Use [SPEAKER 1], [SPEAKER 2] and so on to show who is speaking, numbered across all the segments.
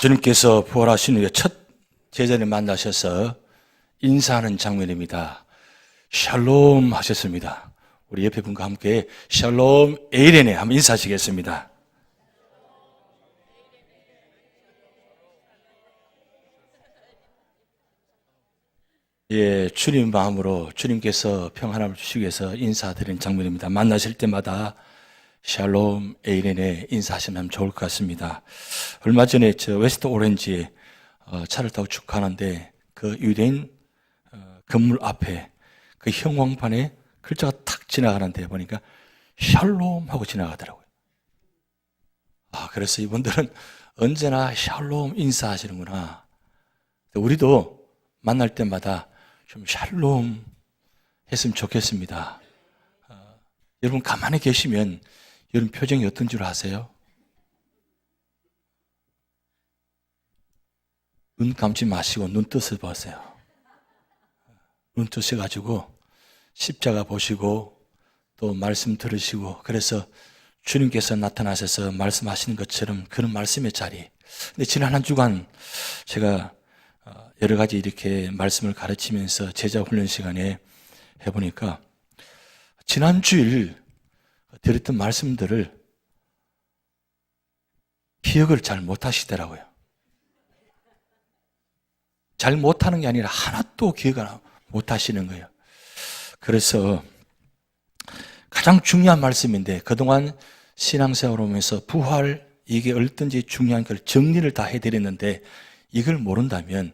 [SPEAKER 1] 주님께서 부활하신 후에 첫 제자를 만나셔서 인사하는 장면입니다. 샬롬 하셨습니다. 우리 옆에 분과 함께 샬롬 에이레네 한번 인사하시겠습니다. 예, 주님 마음으로 주님께서 평안함을 주시기 위해서 인사드리는 장면입니다. 만나실 때마다 샬롬 에이레네 인사하시면 좋을 것 같습니다. 얼마 전에 저 웨스트 오렌지에 차를 타고 쭉 가는데 그 유대인 건물 앞에 그 형광판에 글자가 탁 지나가는데 보니까 샬롬 하고 지나가더라고요. 그래서 이분들은 언제나 샬롬 인사하시는구나. 우리도 만날 때마다 좀 샬롬 했으면 좋겠습니다. 여러분 가만히 계시면 여러분 표정이 어떤 줄 아세요? 눈 감지 마시고 눈 뜨서 보세요. 눈 뜨셔가지고 십자가 보시고 또 말씀 들으시고, 그래서 주님께서 나타나셔서 말씀하시는 것처럼 그런 말씀의 자리. 근데 지난 한 주간 제가 여러 가지 이렇게 말씀을 가르치면서 제자 훈련 시간에 해보니까 지난 주일 드렸던 말씀들을 기억을 잘 못하시더라고요. 잘 못하는 게 아니라 하나도 기억을 못하시는 거예요. 그래서 가장 중요한 말씀인데 그동안 신앙생활을 하면서 부활 이게 얼든지 중요한 걸 정리를 다 해드렸는데 이걸 모른다면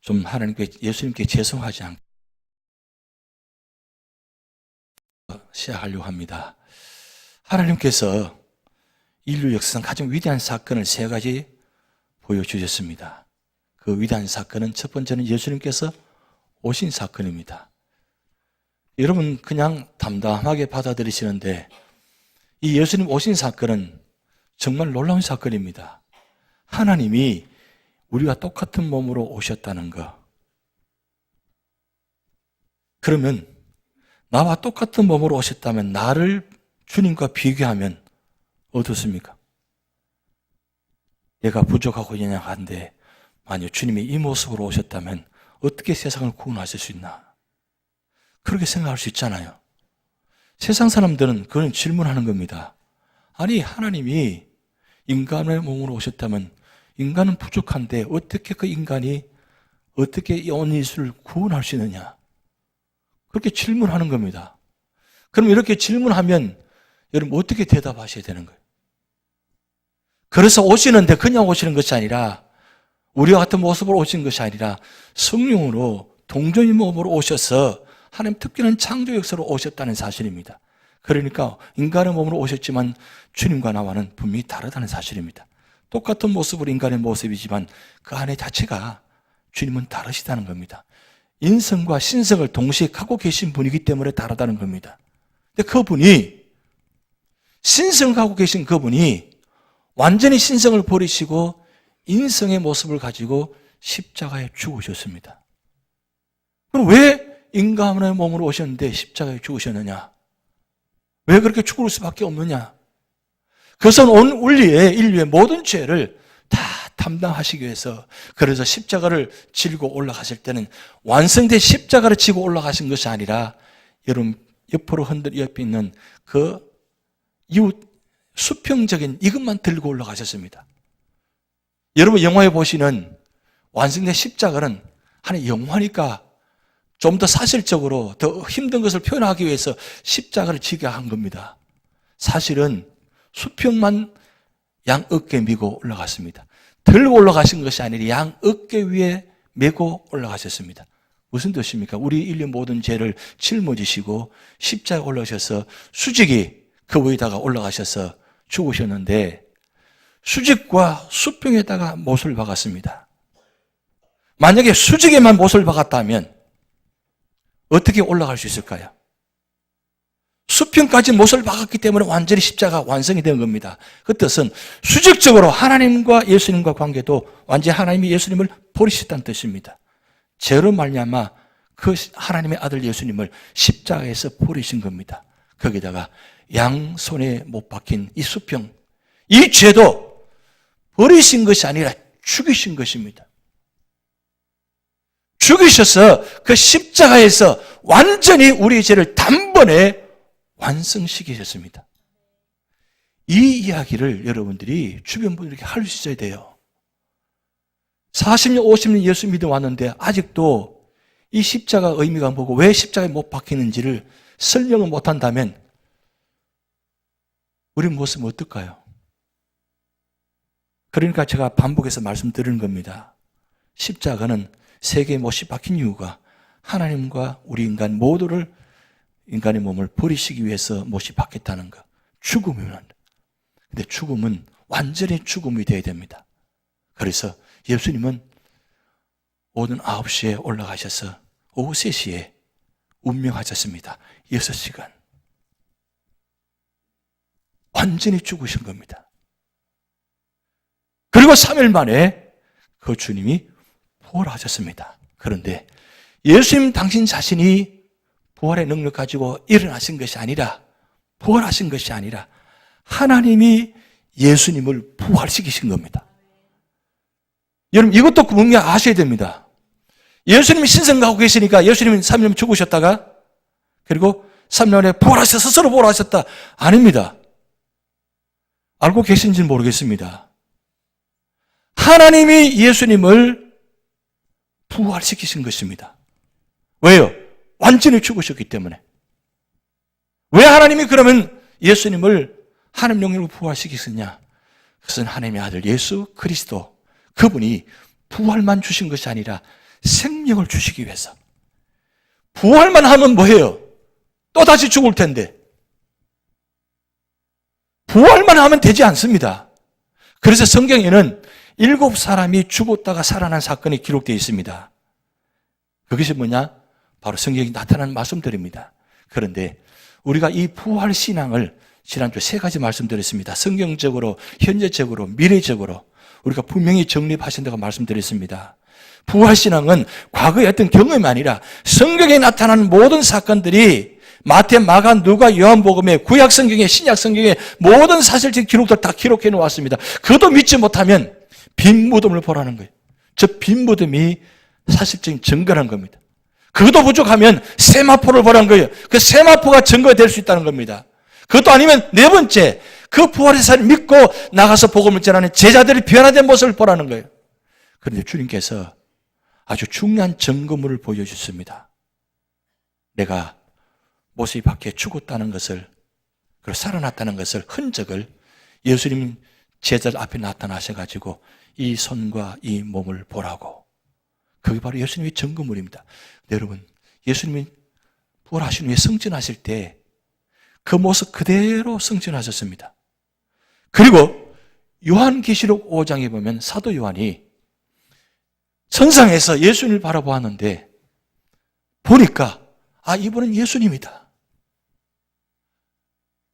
[SPEAKER 1] 좀 하나님께 예수님께 죄송하지 않고 시작하려고 합니다. 하나님께서 인류 역사상 가장 위대한 사건을 세 가지 보여주셨습니다. 그 위대한 사건은 첫 번째는 예수님께서 오신 사건입니다. 여러분 그냥 담담하게 받아들이시는데 이 예수님 오신 사건은 정말 놀라운 사건입니다. 하나님이 우리와 똑같은 몸으로 오셨다는 거. 그러면 나와 똑같은 몸으로 오셨다면 나를 주님과 비교하면 어떻습니까? 내가 부족하고 연약한데 만약 주님이 이 모습으로 오셨다면 어떻게 세상을 구원하실 수 있나? 그렇게 생각할 수 있잖아요. 세상 사람들은 그런 질문하는 겁니다. 아니 하나님이 인간의 몸으로 오셨다면 인간은 부족한데 어떻게 그 인간이 어떻게 온 이수를 구원할 수 있느냐? 그렇게 질문하는 겁니다. 그럼 이렇게 질문하면 여러분 어떻게 대답하셔야 되는 거예요? 그래서 오시는데 그냥 오시는 것이 아니라 우리와 같은 모습으로 오신 것이 아니라 성령으로 동정의 몸으로 오셔서 하나님 특별한 창조 역사로 오셨다는 사실입니다. 그러니까 인간의 몸으로 오셨지만 주님과 나와는 분명히 다르다는 사실입니다. 똑같은 모습으로 인간의 모습이지만 그 안에 자체가 주님은 다르시다는 겁니다. 인성과 신성을 동시에 갖고 계신 분이기 때문에 다르다는 겁니다. 근데 그분이 신성을 갖고 계신 그분이 완전히 신성을 버리시고 인성의 모습을 가지고 십자가에 죽으셨습니다. 그럼 왜 인간의 몸으로 오셨는데 십자가에 죽으셨느냐? 왜 그렇게 죽을 수밖에 없느냐? 그것은 온 인류의 모든 죄를 다 담당하시기 위해서, 그래서 십자가를 지고 올라가실 때는 완성된 십자가를 지고 올라가신 것이 아니라 여러분 옆으로 옆에 있는 그 이웃 수평적인 이것만 들고 올라가셨습니다. 여러분 영화에 보시는 완성된 십자가는 하나의 영화니까 좀 더 사실적으로 더 힘든 것을 표현하기 위해서 십자가를 지게 한 겁니다. 사실은 수평만 양 어깨 메고 올라갔습니다. 들고 올라가신 것이 아니라 양 어깨 위에 메고 올라가셨습니다. 무슨 뜻입니까? 우리 인류 모든 죄를 짊어지시고 십자가에 올라오셔서 수직이 그 위에다가 올라가셔서 죽으셨는데 수직과 수평에다가 못을 박았습니다. 만약에 수직에만 못을 박았다면 어떻게 올라갈 수 있을까요? 수평까지 못을 박았기 때문에 완전히 십자가 완성이 된 겁니다. 그 뜻은 수직적으로 하나님과 예수님과 관계도 완전히 하나님이 예수님을 버리셨다는 뜻입니다. 죄로 말미암아 그 하나님의 아들 예수님을 십자가에서 버리신 겁니다. 거기다가 양손에 못 박힌 이 수평, 이 죄도 버리신 것이 아니라 죽이신 것입니다. 죽이셔서 그 십자가에서 완전히 우리의 죄를 단번에 완성시키셨습니다. 이 이야기를 여러분들이 주변 분들에게 할 수 있어야 돼요. 40년, 50년 예수 믿어 왔는데 아직도 이 십자가 의미가 뭐고 왜 십자가에 못 박히는지를 설명을 못한다면 우리 모습은 어떨까요? 그러니까 제가 반복해서 말씀드리는 겁니다. 십자가는 세계에 못이 박힌 이유가 하나님과 우리 인간 모두를 인간의 몸을 버리시기 위해서 못이 박혔다는 것. 죽음이면. 근데 죽음은 완전히 죽음이 되어야 됩니다. 그래서 예수님은 오전 9시에 올라가셔서 오후 3시에 운명하셨습니다. 6시간. 완전히 죽으신 겁니다. 그리고 3일 만에 그 주님이 부활하셨습니다. 그런데 예수님 당신 자신이 부활의 능력 가지고 일어나신 것이 아니라 부활하신 것이 아니라 하나님이 예수님을 부활시키신 겁니다. 여러분 이것도 분명히 아셔야 됩니다. 예수님이 신성가고 계시니까 예수님이 3년 죽으셨다가 그리고 3년 만에 부활하셔서 스스로 부활하셨다. 아닙니다. 알고 계신지는 모르겠습니다. 하나님이 예수님을 부활시키신 것입니다. 왜요? 완전히 죽으셨기 때문에. 왜 하나님이 그러면 예수님을 하나님 영역으로 부활시키셨냐? 그것은 하나님의 아들 예수 그리스도 그분이 부활만 주신 것이 아니라 생명을 주시기 위해서. 부활만 하면 뭐예요? 또다시 죽을 텐데. 부활만 하면 되지 않습니다. 그래서 성경에는 7사람이 죽었다가 살아난 사건이 기록되어 있습니다. 그것이 뭐냐? 바로 성경이 나타나는 말씀들입니다. 그런데 우리가 이 부활 신앙을 지난주 3가지 말씀드렸습니다. 성경적으로, 현재적으로, 미래적으로 우리가 분명히 정립하신다고 말씀드렸습니다. 부활 신앙은 과거의 어떤 경험이 아니라 성경에 나타나는 모든 사건들이 마태, 마가, 누가, 요한복음에 구약 성경에 신약 성경에 모든 사실적 기록들 다 기록해 놓았습니다. 그것도 믿지 못하면 빈 무덤을 보라는 거예요. 저 빈 무덤이 사실적인 증거라는 겁니다. 그것도 부족하면 세마포를 보라는 거예요. 그 세마포가 증거가 될 수 있다는 겁니다. 그것도 아니면 4번째, 그 부활의 사를 믿고 나가서 복음을 전하는 제자들이 변화된 모습을 보라는 거예요. 그런데 주님께서 아주 중요한 증거물을 보여주셨습니다. 내가 모습이 밖에 죽었다는 것을, 그리고 살아났다는 것을, 흔적을 예수님 제자들 앞에 나타나셔가지고 이 손과 이 몸을 보라고. 그게 바로 예수님의 증거물입니다. 여러분, 예수님이 부활하신 후에 승진하실 때 그 모습 그대로 승진하셨습니다. 그리고 요한계시록 5장에 보면 사도 요한이 천상에서 예수님을 바라보았는데 보니까 이분은 예수님이다.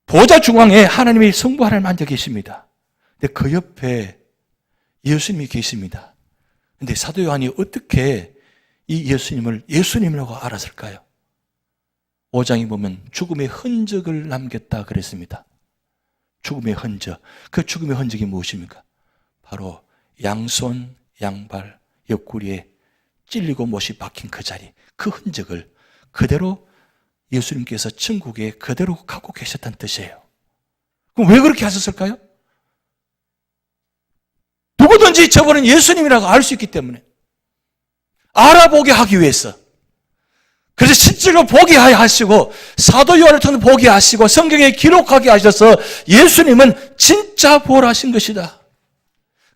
[SPEAKER 1] 보좌 중앙에 하나님이 성부 하나님 앉아 계십니다. 근데 그 옆에 예수님이 계십니다. 근데 사도 요한이 어떻게 이 예수님을 예수님이라고 알았을까요? 5장에 보면 죽음의 흔적을 남겼다 그랬습니다. 죽음의 흔적. 그 죽음의 흔적이 무엇입니까? 바로 양손, 양발, 옆구리에 찔리고 못이 박힌 그 자리, 그 흔적을 그대로 예수님께서 천국에 그대로 갖고 계셨다는 뜻이에요. 그럼 왜 그렇게 하셨을까요? 누구든지 저분은 예수님이라고 알 수 있기 때문에 알아보게 하기 위해서. 그래서 실제로 보게 하시고 사도 요한을 통해 보게 하시고 성경에 기록하게 하셔서 예수님은 진짜 부활하신 것이다.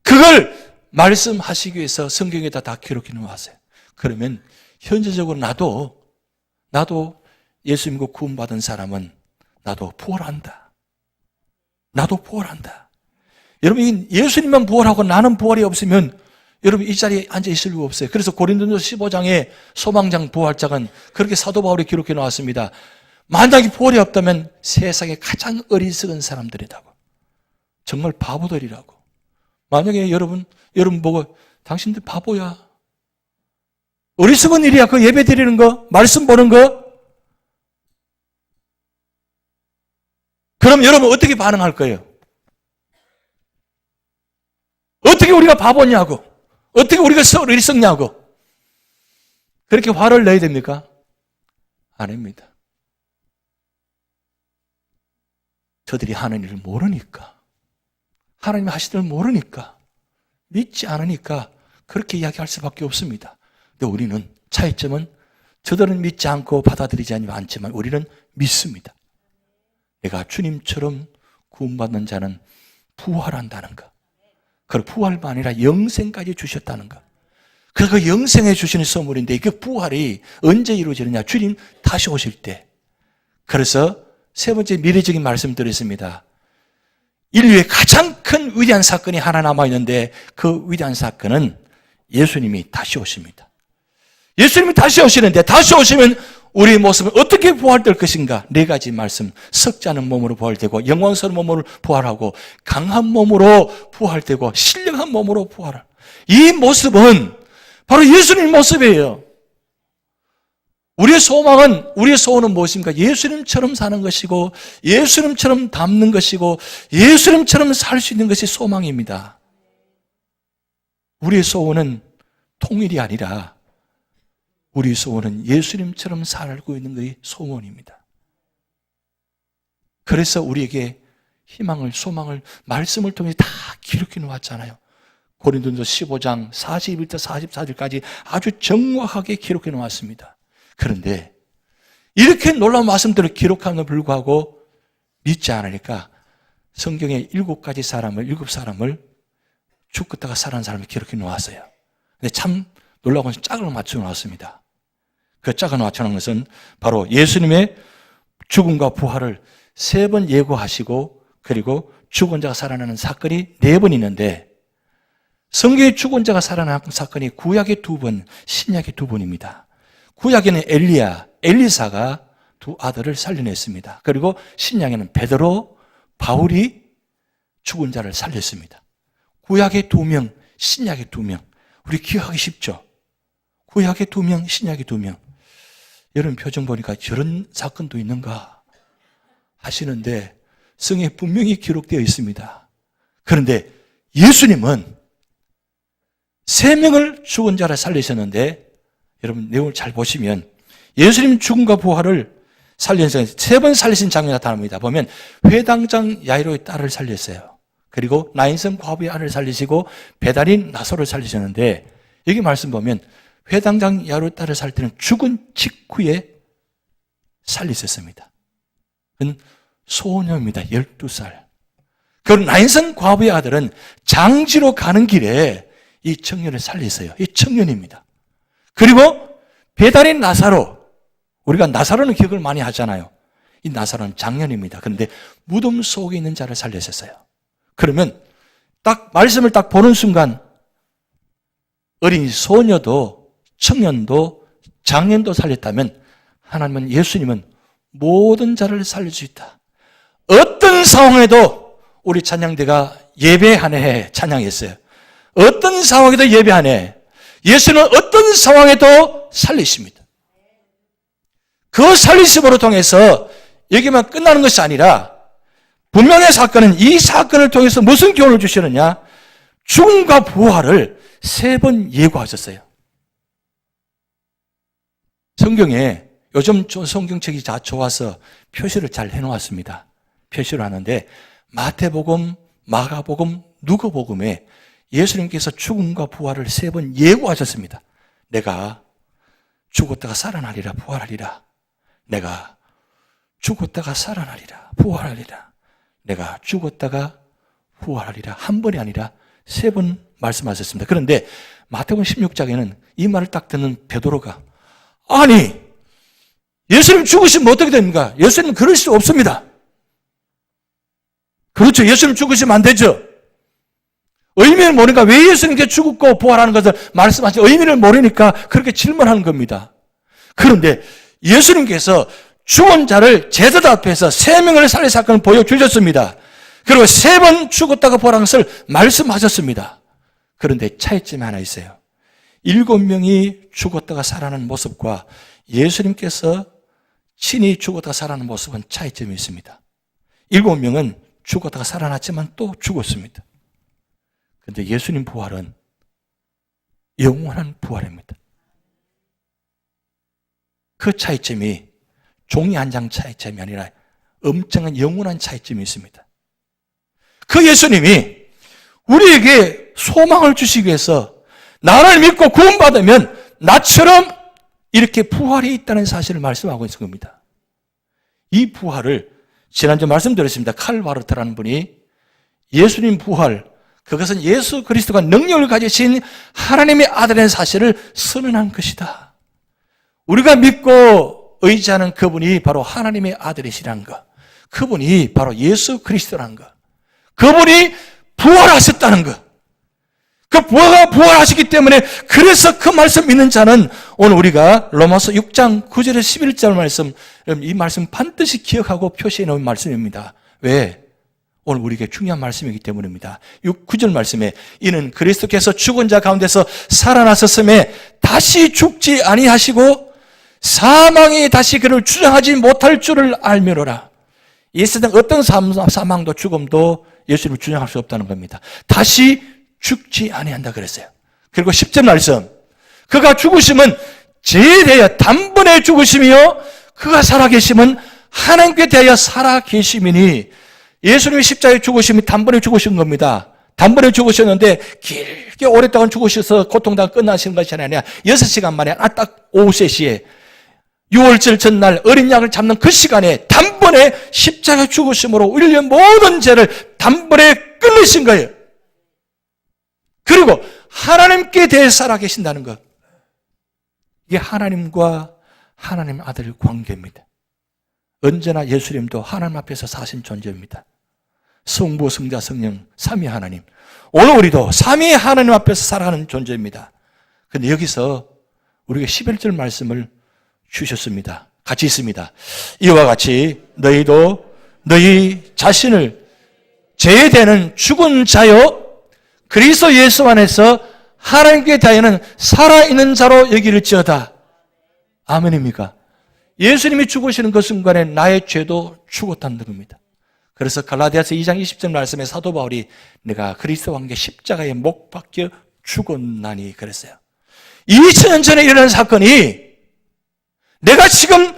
[SPEAKER 1] 그걸 말씀하시기 위해서 성경에다 다 기록해 놓았어요. 그러면 현재적으로 나도 예수 믿고 구원받은 사람은 나도 부활한다. 나도 부활한다. 여러분 예수님만 부활하고 나는 부활이 없으면 여러분 이 자리에 앉아 있을 이유가 없어요. 그래서 고린도전서 15장에 소망장 부활장은 그렇게 사도 바울이 기록해 놓았습니다. 만약에 부활이 없다면 세상에 가장 어리석은 사람들이라고. 정말 바보들이라고. 만약에 여러분 보고 당신들 바보야. 어리석은 일이야. 그 예배 드리는 거, 말씀 보는 거. 그럼 여러분 어떻게 반응할 거예요? 어떻게 우리가 바보냐고, 어떻게 우리가 썰을 썩냐고, 그렇게 화를 내야 됩니까? 아닙니다. 저들이 하는 일을 모르니까, 하나님이 하시는 걸 모르니까, 믿지 않으니까 그렇게 이야기할 수밖에 없습니다. 근데 우리는 차이점은 저들은 믿지 않고 받아들이지 않지만 우리는 믿습니다. 내가 주님처럼 구원받는 자는 부활한다는 것. 그 부활만 아니라 영생까지 주셨다는 것. 그래서 그 영생에 주시는 선물인데 그 부활이 언제 이루어지느냐? 주님 다시 오실 때. 그래서 세 번째 미래적인 말씀 드렸습니다. 인류의 가장 큰 위대한 사건이 하나 남아있는데 그 위대한 사건은 예수님이 다시 오십니다. 예수님이 다시 오시는데 다시 오시면 우리의 모습은 어떻게 부활될 것인가? 네 가지 말씀. 썩지 않은 몸으로 부활되고 영광스러운 몸으로 부활하고 강한 몸으로 부활되고 신령한 몸으로 부활할. 이 모습은 바로 예수님 모습이에요. 우리의 소망은, 우리의 소원은 무엇입니까? 예수님처럼 사는 것이고 예수님처럼 닮는 것이고 예수님처럼 살 수 있는 것이 소망입니다. 우리의 소원은 통일이 아니라 우리의 소원은 예수님처럼 살고 있는 것이 소원입니다. 그래서 우리에게 희망을, 소망을 말씀을 통해 다 기록해 놓았잖아요. 고린도전서 15장 41절 44절까지 아주 정확하게 기록해 놓았습니다. 그런데 이렇게 놀라운 말씀들을 기록함에도 불구하고 믿지 않으니까 성경에 7사람을 죽었다가 살아난 사람을 기록해 놓았어요. 근데 참 놀라운 것은 짝을 맞춰 놓았습니다. 그 짝을 맞춰 놓은 것은 바로 예수님의 죽음과 부활을 3번 예고하시고 그리고 죽은 자가 살아나는 사건이 4번 있는데 성경의 죽은 자가 살아나는 사건이 구약의 2번, 신약의 2번입니다. 구약에는 엘리사가 2 아들을 살려냈습니다. 그리고 신약에는 베드로, 바울이 죽은 자를 살렸습니다. 구약의 2명, 신약의 2명. 우리 기억하기 쉽죠? 구약의 2명, 신약의 2명. 여러분 표정 보니까 저런 사건도 있는가 하시는데 성경에 분명히 기록되어 있습니다. 그런데 예수님은 3명을 죽은 자를 살리셨는데 여러분 내용을 잘 보시면 예수님 죽음과 부활을 살려서 3번 살리신 장면이 나타납니다. 보면 회당장 야이로의 딸을 살렸어요. 그리고 나인성 과부의 아들을 살리시고 배달인 나사로를 살리셨는데 여기 말씀 보면 회당장 야이로의 딸을 살 때는 죽은 직후에 살리셨습니다. 그건 소녀입니다. 12살. 그 나인성 과부의 아들은 장지로 가는 길에 이 청년을 살리세요. 이 청년입니다. 그리고 배달인 나사로, 우리가 나사로는 기억을 많이 하잖아요. 이 나사로는 장년입니다. 그런데 무덤 속에 있는 자를 살리셨어요. 그러면 딱 말씀을 딱 보는 순간 어린 소녀도 청년도 장년도 살렸다면 하나님은, 예수님은 모든 자를 살릴 수 있다. 어떤 상황에도 우리 찬양대가 예배하네 찬양했어요. 어떤 상황에도 예배하네. 예수는 어떤 상황에도 살리십니다. 그 살리심으로 통해서 여기만 끝나는 것이 아니라 분명의 사건은 이 사건을 통해서 무슨 교훈을 주시느냐? 죽음과 부활을 3번 예고하셨어요. 성경에 요즘 성경책이 다 좋아서 표시를 잘 해놓았습니다. 표시를 하는데 마태복음, 마가복음, 누가복음에 예수님께서 죽음과 부활을 3번 예고하셨습니다. 내가 죽었다가 살아나리라, 부활하리라. 내가 죽었다가 살아나리라, 부활하리라. 내가 죽었다가 부활하리라. 한 번이 아니라 3번 말씀하셨습니다. 그런데 마태복음 16장에는 이 말을 딱 듣는 베드로가, 아니 예수님 죽으시면 어떻게 됩니까? 예수님 그럴 수 없습니다. 그렇죠. 예수님 죽으시면 안 되죠. 의미를 모르니까 왜 예수님께 죽고 부활하는 것을 말씀하시, 의미를 모르니까 그렇게 질문하는 겁니다. 그런데 예수님께서 죽은 자를 제자들 앞에서 3명을 살릴 사건을 보여주셨습니다. 그리고 3번 죽었다가 부활한 것을 말씀하셨습니다. 그런데 차이점이 하나 있어요. 7명이 죽었다가 살아나는 모습과 예수님께서 친히 죽었다가 살아나는 모습은 차이점이 있습니다. 7명은 죽었다가 살아났지만 또 죽었습니다. 근데 예수님 부활은 영원한 부활입니다. 그 차이점이 종이 한 장 차이점이 아니라 엄청난 영원한 차이점이 있습니다. 그 예수님이 우리에게 소망을 주시기 위해서 나를 믿고 구원받으면 나처럼 이렇게 부활이 있다는 사실을 말씀하고 있는 겁니다. 이 부활을 지난주 말씀드렸습니다. 칼 바르트라는 분이 예수님 부활, 그것은 예수 그리스도가 능력을 가지신 하나님의 아들의 사실을 선언한 것이다. 우리가 믿고 의지하는 그분이 바로 하나님의 아들이시라는 것, 그분이 바로 예수 그리스도라는 것, 그분이 부활하셨다는 것, 그 부활하시기 때문에 그래서 그 말씀 믿는 자는 오늘 우리가 로마서 6장 9절에 11절 말씀, 이 말씀 반드시 기억하고 표시해 놓은 말씀입니다. 왜? 오늘 우리에게 중요한 말씀이기 때문입니다. 9절 말씀에 이는 그리스도께서 죽은 자 가운데서 살아나셨음에 다시 죽지 아니하시고 사망이 다시 그를 주장하지 못할 줄을 알미로라. 이 세상 어떤 사망도 죽음도 예수님을 주장할 수 없다는 겁니다. 다시 죽지 아니한다 그랬어요. 그리고 10절 말씀, 그가 죽으심은 죄에 대하여 단번에 죽으심이요 그가 살아계심은 하나님께 대하여 살아계심이니, 예수님이 십자가에 죽으심이 단번에 죽으신 겁니다. 단번에 죽으셨는데 길게 오랫동안 죽으셔서 고통당 끝나시는 것이 아니라 6시간 만에 딱 오후 3시에 6월절 전날 어린 양을 잡는 그 시간에 단번에 십자가에 죽으심으로 우리의 모든 죄를 단번에 끝내신 거예요. 그리고 하나님께 대해 살아계신다는 것, 이게 하나님과 하나님 아들의 관계입니다. 언제나 예수님도 하나님 앞에서 사신 존재입니다. 성부, 성자, 성령, 삼위 하나님. 오늘 우리도 삼위 하나님 앞에서 살아가는 존재입니다. 그런데 여기서 우리가 11절 말씀을 주셨습니다. 같이 있습니다. 이와 같이 너희도 너희 자신을 죄에 대는 죽은 자요 그리스도 예수 안에서 하나님께 대하여는 살아있는 자로 여기를지어다. 아멘입니까? 예수님이 죽으시는 그 순간에 나의 죄도 죽었다는 겁니다. 그래서 갈라디아서 2장 20절 말씀에 사도 바울이 내가 그리스도와 함께 십자가에 못 박혀 죽었나니 그랬어요. 2000년 전에 일어난 사건이 내가 지금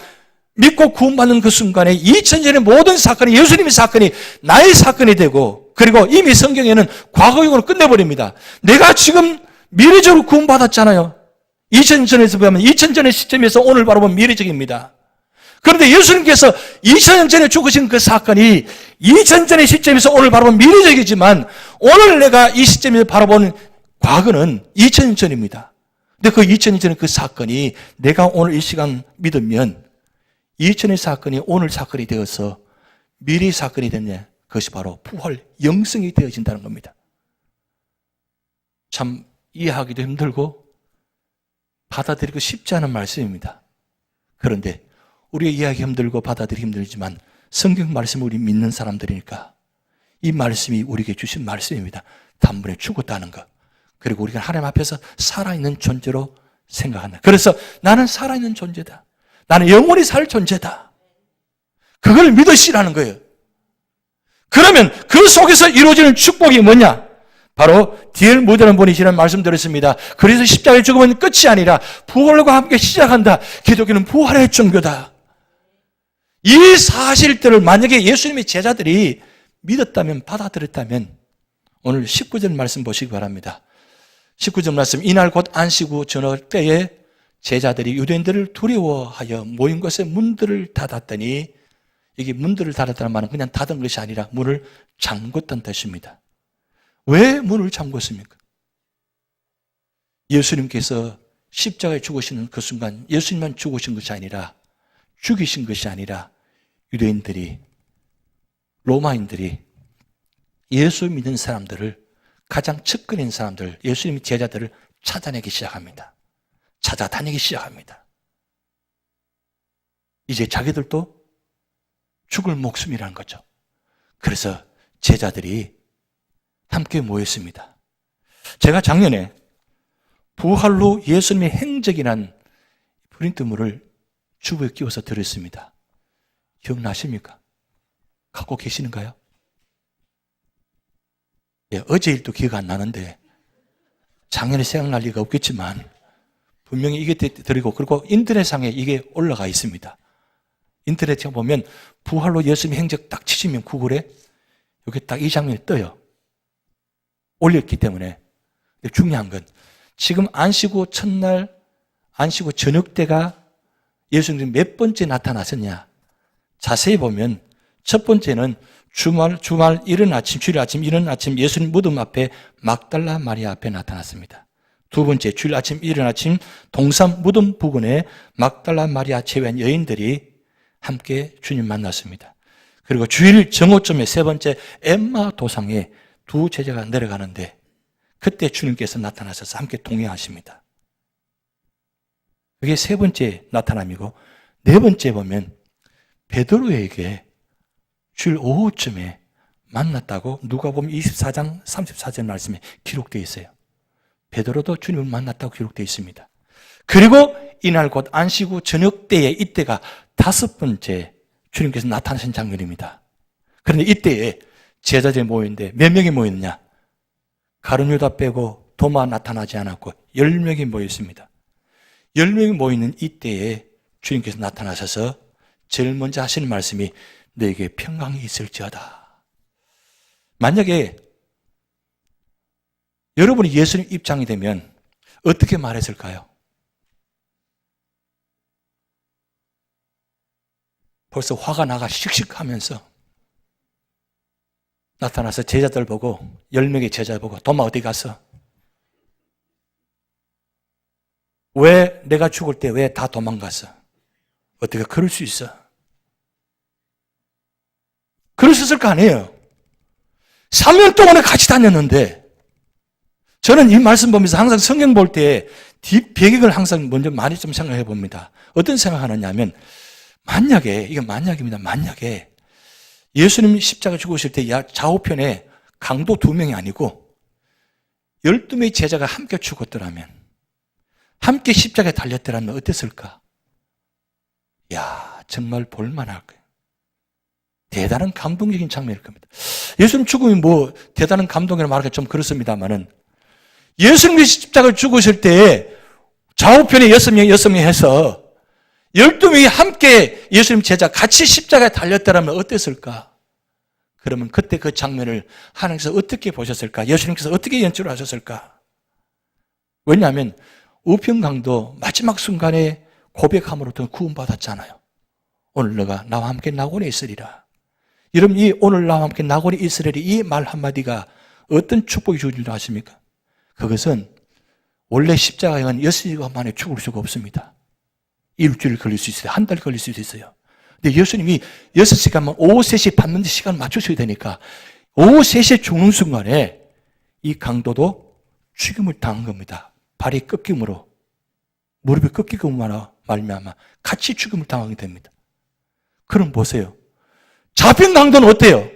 [SPEAKER 1] 믿고 구원받는 그 순간에 2000년 전의 모든 사건이, 예수님의 사건이 나의 사건이 되고, 그리고 이미 성경에는 과거형으로 끝내버립니다. 내가 지금 미래적으로 구원받았잖아요. 2000년 전에서 보면 2000년 전의 시점에서 오늘 바라보면 미래적입니다. 그런데 예수님께서 2000년 전에 죽으신 그 사건이 2000년 전의 시점에서 오늘 바라보면 미래적이지만 오늘 내가 이 시점에서 바라보는 과거는 2000년 전입니다. 근데 그 2000년 전의 그 사건이 내가 오늘 이 시간 믿으면 2000년 사건이 오늘 사건이 되어서 미래 사건이 됐냐? 그것이 바로 부활, 영성이 되어진다는 겁니다. 참 이해하기도 힘들고 받아들이기 쉽지 않은 말씀입니다. 그런데 우리가 이해하기 힘들고 받아들이기 힘들지만 성경 말씀을 우리 믿는 사람들이니까 이 말씀이 우리에게 주신 말씀입니다. 단번에 죽었다는 것. 그리고 우리가 하나님 앞에서 살아있는 존재로 생각한다. 그래서 나는 살아있는 존재다. 나는 영원히 살 존재다. 그걸 믿으시라는 거예요. 그러면 그 속에서 이루어지는 축복이 뭐냐? 바로 D.L. 무드라는 분이 지난 말씀드렸습니다. 그래서 십자가의 죽음은 끝이 아니라 부활과 함께 시작한다. 기독교는 부활의 종교다. 이 사실들을 만약에 예수님의 제자들이 믿었다면, 받아들였다면 오늘 19절 말씀 보시기 바랍니다. 19절 말씀, 이날 곧 안식 후 저녁 때에 제자들이 유대인들을 두려워하여 모인 곳에 문들을 닫았더니, 이게 문들을 닫았다는 말은 그냥 닫은 것이 아니라 문을 잠궜다는 뜻입니다. 왜 문을 잠궜습니까? 예수님께서 십자가에 죽으시는 그 순간 예수님만 죽으신 것이 아니라, 죽이신 것이 아니라 유대인들이, 로마인들이 예수 믿는 사람들을, 가장 측근인 사람들, 예수님의 제자들을 찾아내기 시작합니다. 찾아다니기 시작합니다. 이제 자기들도 죽을 목숨이라는 거죠. 그래서 제자들이 함께 모였습니다. 제가 작년에 부활로 예수님의 행적이란 프린트물을 주부에 끼워서 드렸습니다. 기억나십니까? 갖고 계시는가요? 예, 어제 일도 기억 안 나는데 작년에 생각날 리가 없겠지만 분명히 이게 드리고, 그리고 인터넷상에 이게 올라가 있습니다. 인터넷에 보면 부활로 예수님 행적 딱 치시면 구글에 여기 딱 이 장면이 떠요. 올렸기 때문에. 근데 중요한 건 지금 안식 후 첫날, 안식 후 저녁 때가 예수님이 몇 번째 나타나셨냐. 자세히 보면 첫 번째는 주말 이른 아침, 주일 아침 이른 아침 예수님 무덤 앞에 막달라 마리아 앞에 나타났습니다. 두 번째, 주일 아침 이른 아침 동산 무덤 부근에 막달라 마리아 제외한 여인들이 함께 주님 만났습니다. 그리고 주일 정오쯤에 세 번째, 엠마 도상에 두 제자가 내려가는데 그때 주님께서 나타나셔서 함께 동행하십니다. 그게 세 번째 나타남이고, 네 번째 보면 베드로에게 주일 오후쯤에 만났다고 누가복음 24장 34절 말씀에 기록되어 있어요. 베드로도 주님을 만났다고 기록되어 있습니다. 그리고 이날 곧 안식 후 저녁 때에 이때가 다섯 번째 주님께서 나타나신 장면입니다. 그런데 이때에 제자들이 모였는데 몇 명이 모였느냐? 가룟 유다 빼고 도마 나타나지 않았고 10명이 모였습니다. 10명이 모이는 이때에 주님께서 나타나셔서 제일 먼저 하시는 말씀이 너에게 평강이 있을지어다. 만약에 여러분이 예수님 입장이 되면 어떻게 말했을까요? 벌써 화가 나가 씩씩하면서 나타나서 제자들 보고, 10명의 제자 보고 도마 어디 갔어? 왜 내가 죽을 때 왜 다 도망갔어? 어떻게 그럴 수 있어? 그럴 수 있을 거 아니에요. 3년 동안에 같이 다녔는데, 저는 이 말씀 보면서 항상 성경 볼 때 뒷배경을 항상 먼저 많이 좀 생각해 봅니다. 어떤 생각하느냐 하면, 만약에, 이게 만약입니다. 만약에 예수님이 십자가 죽으실 때 좌우편에 강도 2명이 아니고 12명의 제자가 함께 죽었더라면, 함께 십자가에 달렸더라면 어땠을까? 정말 볼만할 거예요. 대단한 감동적인 장면일 겁니다. 예수님 죽음이 뭐 대단한 감동이라고 말하기가 좀 그렇습니다만은, 예수님이 십자가를 죽으실 때 좌우편에 6명 해서 12명이 함께 예수님 제자 같이 십자가에 달렸더라면 어땠을까? 그러면 그때 그 장면을 하나님께서 어떻게 보셨을까? 예수님께서 어떻게 연출을 하셨을까? 왜냐하면 우편강도 마지막 순간에 고백함으로부터 구원받았잖아요. 오늘 너가 나와 함께 낙원에 있으리라. 여러분, 이 오늘 나와 함께 낙원에 있으리라 이 말 한마디가 어떤 축복이 주어진 줄 아십니까? 그것은 원래 십자가에는 6시간 만에 죽을 수가 없습니다. 일주일 걸릴 수 있어요. 한 달 걸릴 수도 있어요. 근데 예수님이 6시간만 오후 3시에 받는 시간 맞추셔야 되니까 오후 3시에 죽는 순간에 이 강도도 죽임을 당한 겁니다. 발이 꺾임으로, 무릎이 꺾이고만 말미암아 같이 죽임을 당하게 됩니다. 그럼 보세요. 잡힌 강도는 어때요?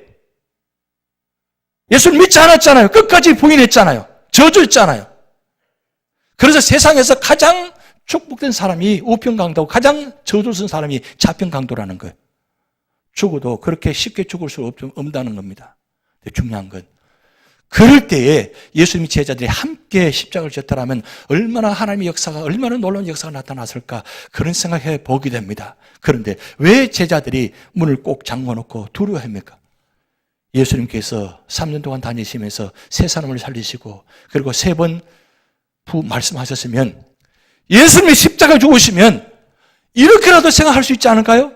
[SPEAKER 1] 예수를 믿지 않았잖아요. 끝까지 부인했잖아요. 저주했잖아요. 그래서 세상에서 가장 축복된 사람이 우편 강도고 가장 저주를 쓴 사람이 좌편 강도라는 거예요. 죽어도 그렇게 쉽게 죽을 수 없다는 겁니다. 근데 중요한 건 그럴 때에 예수님의 제자들이 함께 십자가를 졌더라면 얼마나 하나님의 역사가, 얼마나 놀라운 역사가 나타났을까, 그런 생각해 보게 됩니다. 그런데 왜 제자들이 문을 꼭 잠궈놓고 두려워합니까? 예수님께서 3년 동안 다니시면서 세 사람을 살리시고 그리고 3번 말씀하셨으면, 예수님이 십자가 죽으시면 이렇게라도 생각할 수 있지 않을까요?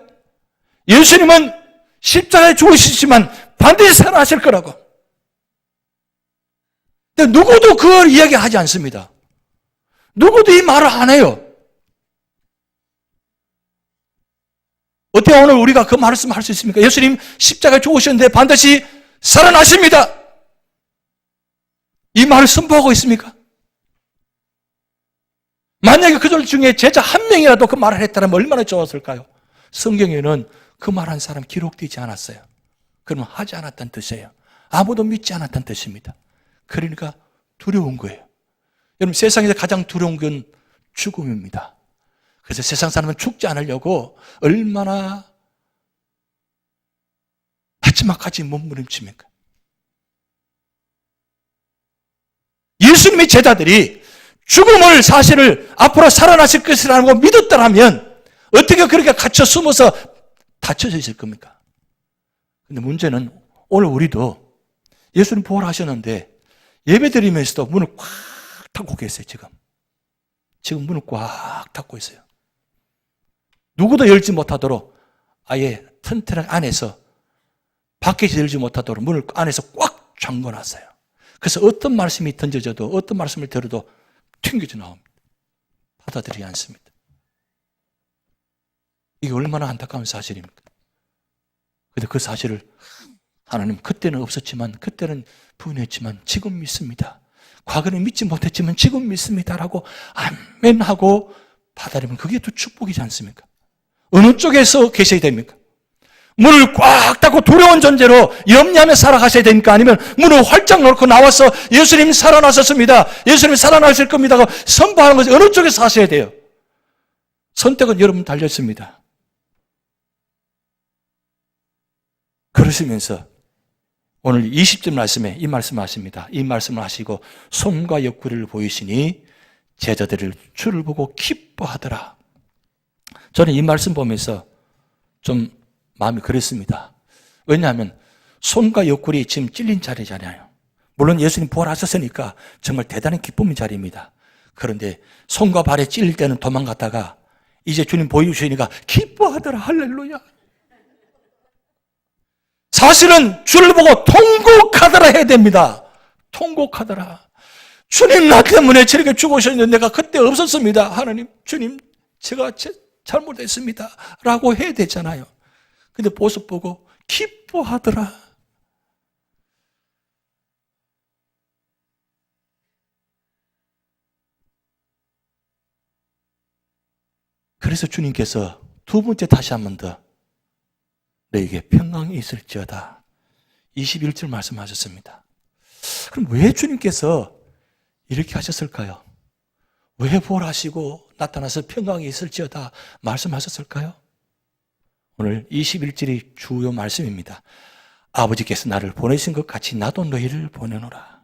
[SPEAKER 1] 예수님은 십자가에 죽으시지만 반드시 살아나실 거라고. 근데 누구도 그걸 이야기하지 않습니다. 누구도 이 말을 안 해요. 어떻게 오늘 우리가 그 말씀 할 수 있습니까? 예수님 십자가에 죽으셨는데 반드시 살아나십니다. 이 말을 선포하고 있습니까? 만약에 그들 중에 제자 한 명이라도 그 말을 했다면 얼마나 좋았을까요? 성경에는 그 말한 사람 기록되지 않았어요. 그러면 하지 않았다는 뜻이에요. 아무도 믿지 않았다는 뜻입니다. 그러니까 두려운 거예요. 여러분, 세상에서 가장 두려운 건 죽음입니다. 그래서 세상 사람은 죽지 않으려고 얼마나 마지막까지 몸부림칩니까? 예수님의 제자들이 죽음을 사실을 앞으로 살아나실 것이라고 믿었더라면 어떻게 그렇게 갇혀 숨어서 닫혀져 있을 겁니까? 근데 문제는 오늘 우리도 예수님 부활하셨는데 예배드리면서도 문을 꽉 닫고 계세요, 지금. 지금 문을 꽉 닫고 있어요. 누구도 열지 못하도록 아예 튼튼한 안에서 밖에서 열지 못하도록 문을 안에서 꽉 잠궈놨어요. 그래서 어떤 말씀이 던져져도 어떤 말씀을 들어도 튕겨져 나옵니다. 받아들이지 않습니다. 이게 얼마나 안타까운 사실입니까? 그런데 그 사실을 하나님 그때는 없었지만 그때는 부인했지만 지금 믿습니다. 과거는 믿지 못했지만 지금 믿습니다라고 아멘하고 받아들이면 그게 또 축복이지 않습니까? 어느 쪽에서 계셔야 됩니까? 문을 꽉 닫고 두려운 존재로 염려하며 살아가셔야 됩니까? 아니면 문을 활짝 놓고 나와서 예수님 살아나셨습니다. 예수님 살아나실 겁니다. 선포하는 것이 어느 쪽에서 하셔야 돼요? 선택은 여러분 달렸습니다. 그러시면서 오늘 20절 말씀에 이 말씀을 하십니다. 이 말씀을 하시고 손과 옆구리를 보이시니 제자들을 주를 보고 기뻐하더라. 저는 이 말씀 보면서 좀 마음이 그랬습니다. 왜냐하면 손과 옆구리 지금 찔린 자리잖아요. 물론 예수님 부활하셨으니까 정말 대단한 기쁨의 자리입니다. 그런데 손과 발에 찔릴 때는 도망갔다가 이제 주님 보여주시니까 기뻐하더라. 할렐루야. 사실은 주를 보고 통곡하더라 해야 됩니다. 통곡하더라. 주님 나 때문에 저렇게 죽으셨는데 내가 그때 없었습니다. 하나님, 주님 제가 잘못했습니다. 라고 해야 되잖아요. 근데 모습 보고 기뻐하더라. 그래서 주님께서 두 번째 다시 한 번 더 너에게 평강이 있을지어다. 21절 말씀하셨습니다. 그럼 왜 주님께서 이렇게 하셨을까요? 왜 부활하시고 나타나서 평강이 있을지어다 말씀하셨을까요? 오늘 21절이 주요 말씀입니다. 아버지께서 나를 보내신 것 같이 나도 너희를 보내노라.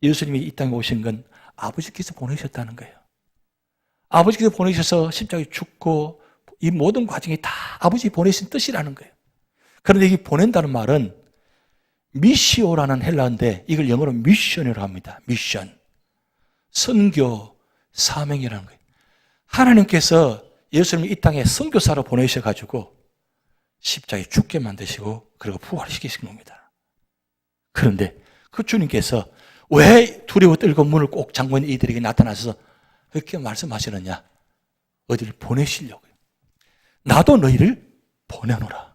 [SPEAKER 1] 예수님이 이 땅에 오신 건 아버지께서 보내셨다는 거예요. 아버지께서 보내셔서 십자가에 죽고 이 모든 과정이 다 아버지 보내신 뜻이라는 거예요. 그런데 이 보낸다는 말은 미시오라는 헬라어인데 이걸 영어로 미션이라고 합니다. 미션. 선교, 사명이라는 거예요. 하나님께서 예수님을 이 땅에 선교사로 보내셔가지고 십자가에 죽게 만드시고 그리고 부활시키신 겁니다. 그런데 그 주님께서 왜 두려워 떨고 문을 꼭 잠궈 있는 이들에게 나타나셔서 그렇게 말씀하시느냐? 어디를 보내시려고요. 나도 너희를 보내노라.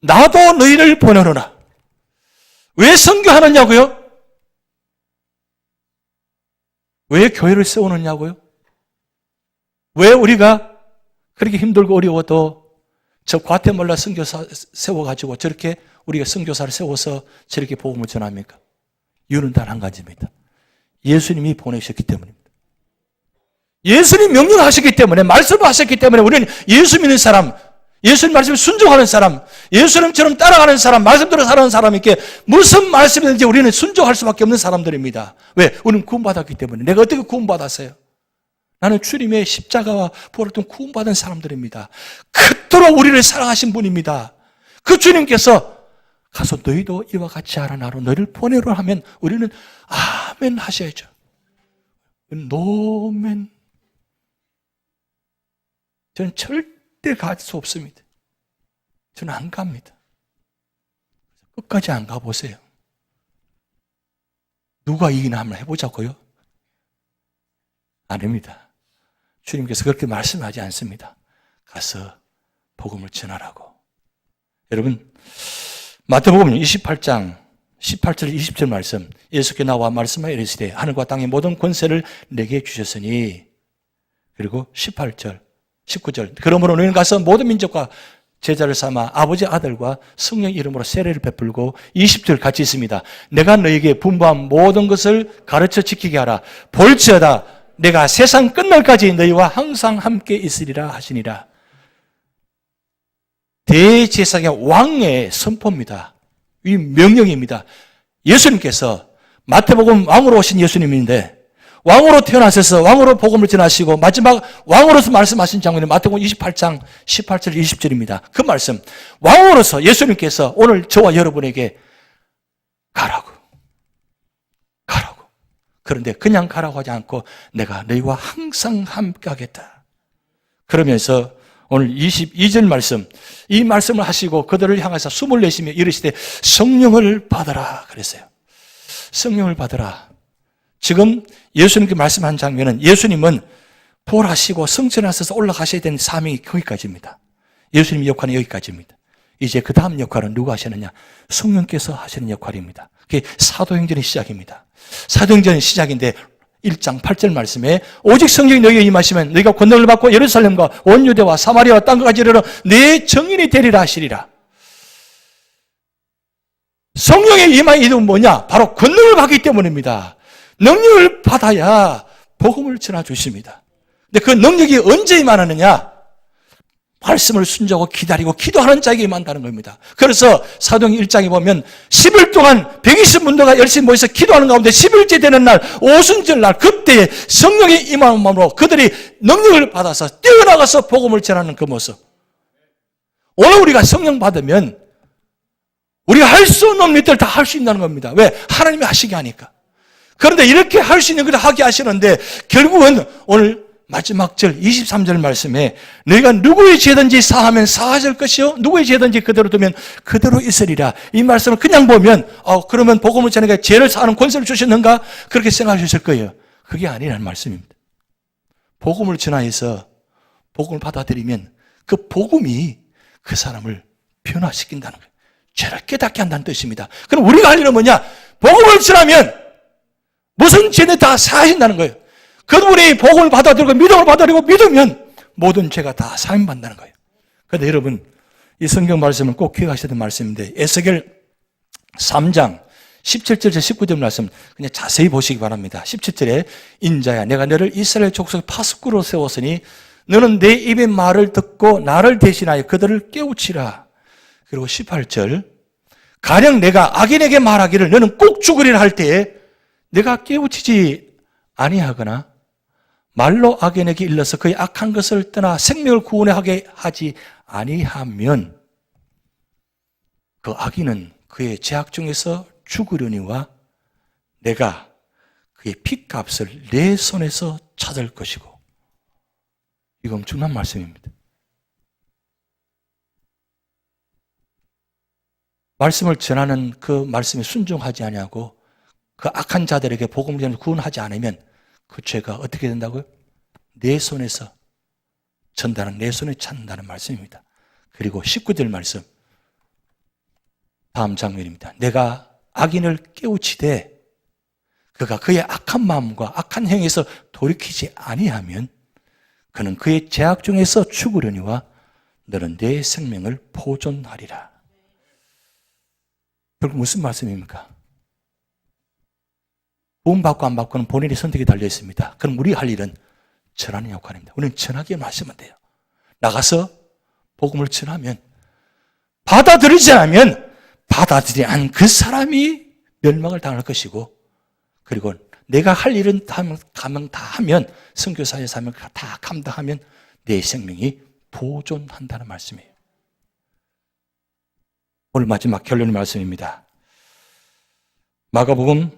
[SPEAKER 1] 나도 너희를 보내노라. 왜 선교하느냐고요? 왜 교회를 세우느냐고요? 왜 우리가 그렇게 힘들고 어려워도 저 과테말라 선교사 세워가지고 저렇게 우리가 선교사를 세워서 저렇게 복음을 전합니까? 이유는 단 한 가지입니다. 예수님이 보내셨기 때문입니다. 예수님 명령하셨기 때문에, 말씀을 하셨기 때문에 우리는 예수 믿는 사람, 예수님 말씀에 순종하는 사람, 예수님처럼 따라가는 사람, 말씀대로 살아가는 사람에게 무슨 말씀이든지 우리는 순종할 수밖에 없는 사람들입니다. 왜? 우리는 구원받았기 때문에. 내가 어떻게 구원받았어요? 나는 주님의 십자가와 부활을 통해 구원받은 사람들입니다. 그토록 우리를 사랑하신 분입니다. 그 주님께서 가서 너희도 이와 같이 하라 나로 너희를 보내라 하면 우리는 아멘 하셔야죠. 노멘. 저는 절대 갈 수 없습니다. 저는 안 갑니다. 끝까지 안 가보세요. 누가 이기나 한번 해보자고요? 아닙니다. 주님께서 그렇게 말씀하지 않습니다. 가서 복음을 전하라고. 여러분, 마태복음 28장 18절 20절 말씀, 예수께 나와 말씀하여 이르시되 하늘과 땅의 모든 권세를 내게 주셨으니, 그리고 18절 19절 그러므로 너희는 가서 모든 민족과 제자를 삼아 아버지 아들과 성령 이름으로 세례를 베풀고, 20절 같이 있습니다. 내가 너희에게 분부한 모든 것을 가르쳐 지키게 하라. 볼지어다 내가 세상 끝날까지 너희와 항상 함께 있으리라 하시니라. 대제사장의 왕의 선포입니다. 이 명령입니다. 예수님께서 마태복음 왕으로 오신 예수님인데 왕으로 태어나셔서 왕으로 복음을 전하시고 마지막 왕으로서 말씀하신 장면이 마태복음 28장 18절 20절입니다. 그 말씀, 왕으로서 예수님께서 오늘 저와 여러분에게 가라고. 그런데 그냥 가라고 하지 않고 내가 너희와 항상 함께 하겠다. 그러면서 오늘 22절 말씀, 이 말씀을 하시고 그들을 향해서 숨을 내쉬며 이르시되 성령을 받아라 그랬어요. 성령을 받아라. 지금 예수님께 말씀한 장면은 예수님은 부활하시고 성천하셔서 올라가셔야 되는 사명이 거기까지입니다. 예수님의 역할은 여기까지입니다. 이제 그 다음 역할은 누가 하시느냐? 성령께서 하시는 역할입니다. 그게 사도행전의 시작입니다. 사도행전의 시작인데 1장 8절 말씀에 오직 성령이 너희에게 임하시면 너희가 권능을 받고 예루살렘과 온 유대와 사마리아와 땅까지 이르러 내 증인이 되리라 하시리라. 성령의 임하의 이유는 뭐냐? 바로 권능을 받기 때문입니다. 능력을 받아야 복음을 전해 주십니다. 근데 그 능력이 언제 임하느냐? 말씀을 순종하고 기다리고 기도하는 자에게 임한다는 겁니다. 그래서 사도행 1장에 보면 10일 동안 120문도가 열심히 모여서 기도하는 가운데 10일째 되는 날 오순절 날 그때에 성령의 임함으로 그들이 능력을 받아서 뛰어나가서 복음을 전하는 그 모습. 오늘 우리가 성령 받으면 우리가 할 수 없는 일들 다 할 수 있다는 겁니다. 왜? 하나님이 하시게 하니까. 그런데 이렇게 할 수 있는 것을 하게 하시는데 결국은 오늘 마지막 절 23절 말씀에 너희가 누구의 죄든지 사하면 사하실 것이요 누구의 죄든지 그대로 두면 그대로 있으리라. 이 말씀을 그냥 보면 그러면 복음을 전하니까 죄를 사하는 권세를 주셨는가? 그렇게 생각하실 거예요. 그게 아니라는 말씀입니다. 복음을 전하여서 복음을 받아들이면 그 복음이 그 사람을 변화시킨다는 거예요. 죄를 깨닫게 한다는 뜻입니다. 그럼 우리가 할 일은 뭐냐? 복음을 전하면 무슨 죄는 다 사하신다는 거예요. 그분이 복음을 받아들이고 믿음을 받아들이고 믿으면 모든 죄가 다 사함받는다는 거예요. 그런데 여러분 이 성경 말씀은 꼭 기억하셔야 되는 말씀인데 에스겔 3장 17절에서 19절 말씀 그냥 자세히 보시기 바랍니다. 17절에 인자야 내가 너를 이스라엘 족속의 파수꾼으로 세웠으니 너는 내 입의 말을 듣고 나를 대신하여 그들을 깨우치라. 그리고 18절 가령 내가 악인에게 말하기를 너는 꼭 죽으리라 할 때에 내가 깨우치지 아니하거나 말로 악인에게 일러서 그의 악한 것을 떠나 생명을 구원하게 하지 아니하면 그 악인은 그의 죄악 중에서 죽으려니와 내가 그의 핏값을 내 손에서 찾을 것이고. 이거 엄청난 말씀입니다. 말씀을 전하는 그 말씀에 순종하지 아니하고 그 악한 자들에게 복음을 구원하지 않으면 그 죄가 어떻게 된다고요? 내 손에서 전달한 내 손에 찾는다는 말씀입니다. 그리고 19절 말씀 다음 장면입니다. 내가 악인을 깨우치되 그가 그의 악한 마음과 악한 행위에서 돌이키지 아니하면 그는 그의 죄악 중에서 죽으려니와 너는 내 생명을 보존하리라. 결국 무슨 말씀입니까? 구원 받고 안 받고는 본인의 선택이 달려 있습니다. 그럼 우리 할 일은 전하는 역할입니다. 우리는 전하기만 하시면 돼요. 나가서 복음을 전하면 받아들이지 않으면 받아들이지 않은 그 사람이 멸망을 당할 것이고 그리고 내가 할 일은 다 하면 선교사의 사명을 다 감당하면 내 생명이 보존한다는 말씀이에요. 오늘 마지막 결론의 말씀입니다. 마가복음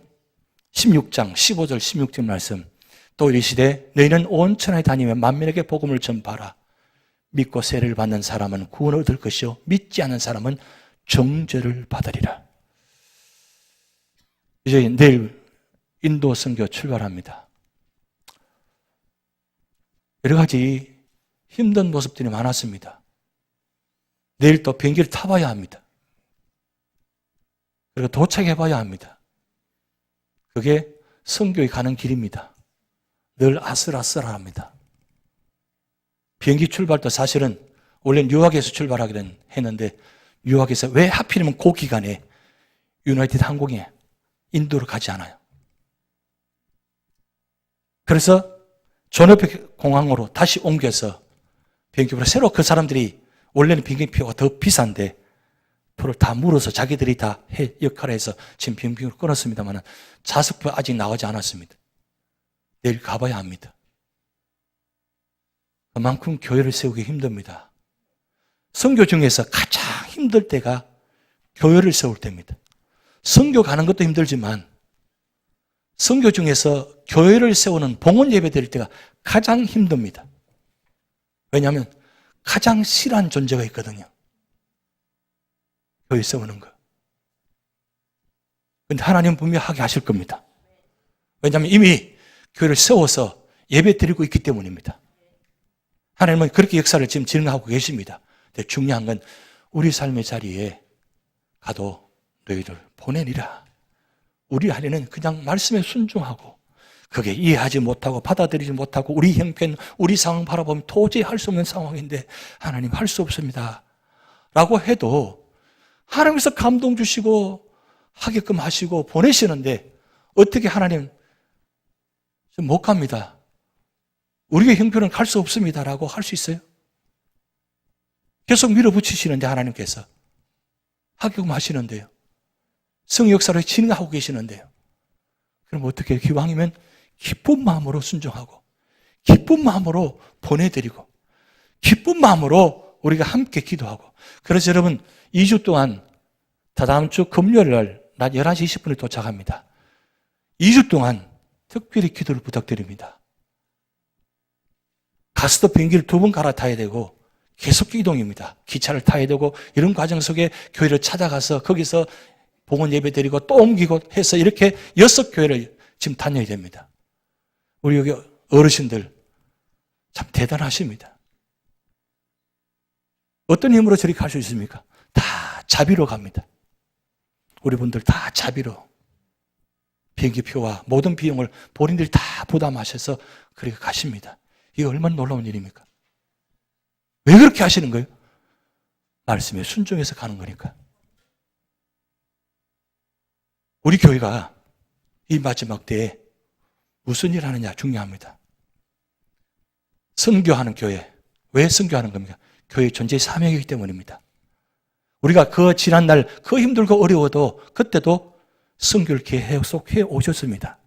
[SPEAKER 1] 16장 15절 16절 말씀 또 이르시되 너희는 온 천하에 다니며 만민에게 복음을 전파하라. 믿고 세례를 받는 사람은 구원을 얻을 것이요 믿지 않는 사람은 정죄를 받으리라. 이제 내일 인도 선교 출발합니다. 여러 가지 힘든 모습들이 많았습니다. 내일 또 비행기를 타봐야 합니다. 그리고 도착해봐야 합니다. 그게 선교에 가는 길입니다. 늘 아슬아슬합니다. 비행기 출발도 사실은 원래 뉴욕에서 출발하기로 했는데 뉴욕에서 왜 하필이면 그 기간에 유나이티드 항공에 인도로 가지 않아요. 그래서 존에프 공항으로 다시 옮겨서 비행기표를 새로 그 사람들이 원래는 비행기표가 더 비싼데 표를 다 물어서 자기들이 다 역할을 해서 지금 비행기를 끊었습니다만 좌석표 아직 나오지 않았습니다. 내일 가봐야 합니다. 그만큼 교회를 세우기 힘듭니다. 선교 중에서 가장 힘들 때가 교회를 세울 때입니다. 선교 가는 것도 힘들지만 선교 중에서 교회를 세우는 봉헌 예배 드릴 때가 가장 힘듭니다. 왜냐하면 가장 싫어하는 존재가 있거든요. 교회 세우는 거. 그런데 하나님은 분명히 하게 하실 겁니다. 왜냐하면 이미 교회를 세워서 예배 드리고 있기 때문입니다. 하나님은 그렇게 역사를 지금 진행하고 계십니다. 근데 중요한 건 우리 삶의 자리에 가도 너희를 보내니라. 우리 안에는 그냥 말씀에 순종하고 그게 이해하지 못하고 받아들이지 못하고 우리 형편, 우리 상황 바라보면 도저히 할 수 없는 상황인데 하나님 할 수 없습니다 라고 해도 하나님께서 감동 주시고 하게끔 하시고 보내시는데 어떻게 하나님 못 갑니다. 우리의 형편은 갈 수 없습니다 라고 할 수 있어요? 계속 밀어붙이시는데 하나님께서 하게끔 하시는데요. 성 역사를 진행하고 계시는데요. 그럼 어떻게 기왕이면 기쁜 마음으로 순종하고 기쁜 마음으로 보내드리고 기쁜 마음으로 우리가 함께 기도하고 그래서 여러분 2주 동안 다다음 주 금요일 날 낮 11시 20분에 도착합니다. 2주 동안 특별히 기도를 부탁드립니다. 가서도 비행기를 2번 갈아타야 되고 계속 이동입니다. 기차를 타야 되고 이런 과정 속에 교회를 찾아가서 거기서 봉헌 예배 드리고 또 옮기고 해서 이렇게 6교회를 지금 다녀야 됩니다. 우리 여기 어르신들 참 대단하십니다. 어떤 힘으로 저리 갈 수 있습니까? 다 자비로 갑니다. 우리 분들 다 자비로 비행기표와 모든 비용을 본인들이 다 부담하셔서 그렇게 가십니다. 이게 얼마나 놀라운 일입니까? 왜 그렇게 하시는 거예요? 말씀에 순종해서 가는 거니까. 우리 교회가 이 마지막 때에 무슨 일을 하느냐 중요합니다. 선교하는 교회. 왜 선교하는 겁니까? 교회의 존재의 사명이기 때문입니다. 우리가 그 지난날 그 힘들고 어려워도 그때도 선교를 계속해 오셨습니다.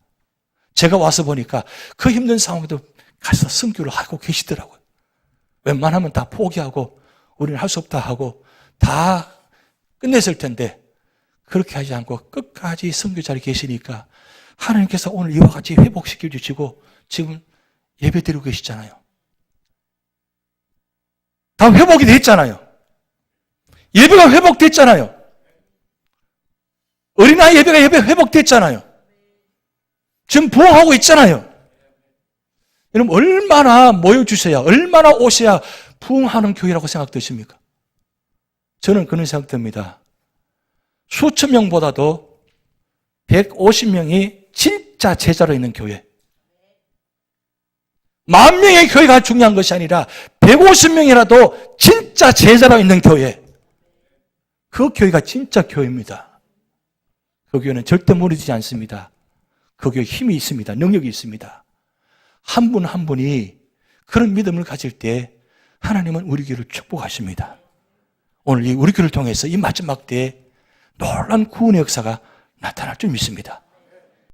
[SPEAKER 1] 제가 와서 보니까 그 힘든 상황에도 가서 선교를 하고 계시더라고요. 웬만하면 다 포기하고 우리는 할 수 없다 하고 다 끝냈을 텐데 그렇게 하지 않고 끝까지 선교 자리에 계시니까 하나님께서 오늘 이와 같이 회복시켜 주시고 지금 예배 드리고 계시잖아요. 다 회복이 됐잖아요. 예배가 회복됐잖아요. 어린아이 예배가 회복됐잖아요. 지금 부흥하고 있잖아요. 여러분 얼마나 모여주셔야 얼마나 오셔야 부흥하는 교회라고 생각되십니까? 저는 그런 생각됩니다. 수천 명보다도 150명이 진짜 제자로 있는 교회. 10,000명의 교회가 중요한 것이 아니라 150명이라도 진짜 제자로 있는 교회. 그 교회가 진짜 교회입니다. 그 교회는 절대 무너지지 않습니다. 그 교회에 힘이 있습니다. 능력이 있습니다. 한 분 한 분이 그런 믿음을 가질 때 하나님은 우리 교회를 축복하십니다. 오늘 이 우리 교회를 통해서 이 마지막 때에 놀라운 구원의 역사가 나타날 줄 믿습니다.